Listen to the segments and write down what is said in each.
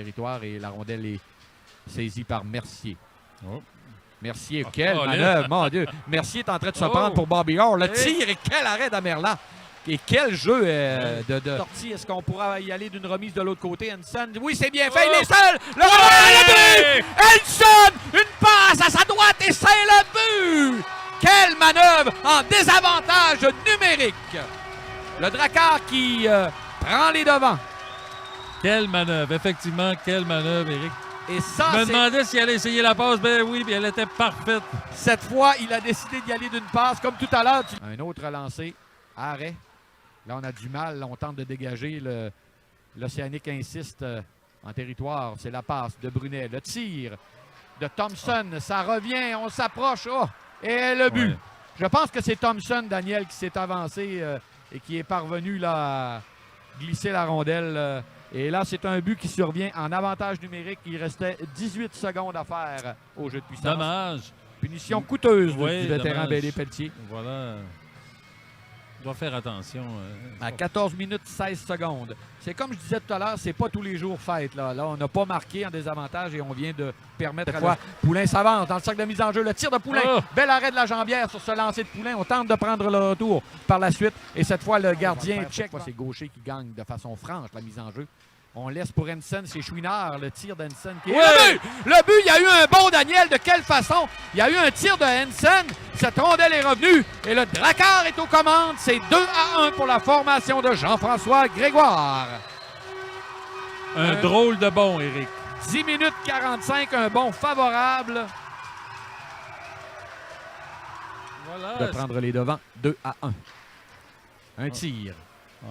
territoire et la rondelle est saisie par Mercier. Oh. Mercier, quelle manœuvre, mon Dieu. Mercier est en train de se prendre pour Bobby Orr. Le tir et quel arrêt d'Amerla. Et quel jeu de sortie. Est-ce qu'on pourra y aller d'une remise de l'autre côté? Henson, oui, c'est bien fait. Il est seul. Le but! Henson, une passe à sa droite et c'est le but! Quelle manœuvre en désavantage numérique. Le Drakkar qui prend les devants. Quelle manœuvre, effectivement, quelle manœuvre, Éric. Et ça, je me demandais s'il allait essayer la passe. Ben oui, puis elle était parfaite. Cette fois, il a décidé d'y aller d'une passe, comme tout à l'heure. Un autre lancé, arrêt. Là, on a du mal. Là, on tente de dégager. L'Océanique insiste en territoire. C'est la passe de Brunet. Le tir de Thompson. Ça revient. On s'approche. Oh! Et le but. Ouais. Je pense que c'est Thompson, Daniel, qui s'est avancé et qui est parvenu là, à glisser la rondelle. Et là, c'est un but qui survient en avantage numérique. Il restait 18 secondes à faire au jeu de puissance. Dommage. Punition coûteuse du vétéran Bélé-Pelletier. Voilà. Il doit faire attention. À 14 minutes 16 secondes. C'est comme je disais tout à l'heure, c'est pas tous les jours fête. Là, on n'a pas marqué en désavantage et on vient de permettre à Poulain s'avance dans le cercle de mise en jeu. Le tir de Poulain. Oh! Bel arrêt de la jambière sur ce lancer de Poulain. On tente de prendre le retour par la suite. Et cette fois, le gardien check. C'est Gaucher qui gagne de façon franche la mise en jeu. On laisse pour Henson, c'est Chouinard, le tir d'Henson qui est... Oui! Le but, il y a eu un bon Daniel, de quelle façon? Il y a eu un tir de Henson, cette rondelle est revenue et le Drakkar est aux commandes. C'est 2-1 pour la formation de Jean-François Grégoire. Un drôle de bon, Éric. 10 minutes 45, un bon favorable. Voilà. De prendre les devants, 2-1. Un tir.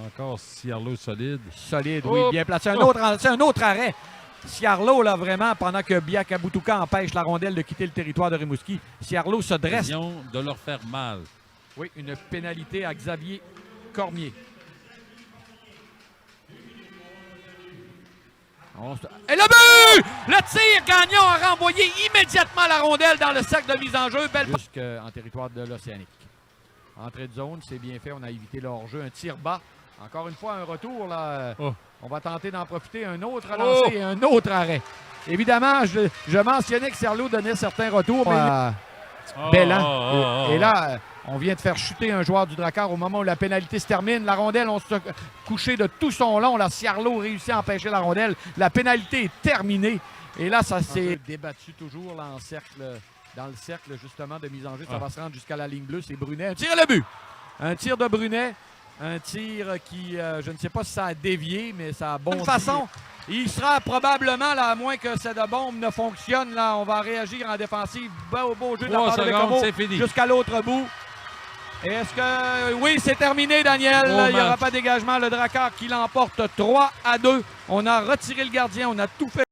Encore Ciarlo solide. Solide, oui, bien placé. C'est un autre arrêt. Ciarlo, là, vraiment, pendant que Biakabutuka empêche la rondelle de quitter le territoire de Rimouski, Ciarlo se dresse. De leur faire mal. Oui, une pénalité à Xavier Cormier. Et le but! Le tir gagnant a renvoyé immédiatement la rondelle dans le cercle de mise en jeu. Belle jusqu'en territoire de l'Océanique. Entrée de zone, c'est bien fait. On a évité le hors-jeu. Un tir bas. Encore une fois, un retour. Là. Oh. On va tenter d'en profiter. Un autre lancé et un autre arrêt. Évidemment, je mentionnais que Ciarlo donnait certains retours. Mais Bellan. Et là, on vient de faire chuter un joueur du Drakkar au moment où la pénalité se termine. La rondelle, on se couché de tout son long. Là, Ciarlo réussit à empêcher la rondelle. La pénalité est terminée. Et là, ça s'est débattu toujours là, dans le cercle justement de mise en jeu. Ça va se rendre jusqu'à la ligne bleue. C'est Brunet. Un tir et le but. Un tir de Brunet. Un tir qui, je ne sais pas si ça a dévié, mais ça a bondi. De toute façon, il sera probablement, là, à moins que cette bombe ne fonctionne, là, on va réagir en défensive. Beau jeu de la part de Bécomo jusqu'à l'autre bout. Est-ce que... Oui, c'est terminé, Daniel. Il n'y aura pas de dégagement. Le Drakkar qui l'emporte 3-2. On a retiré le gardien. On a tout fait.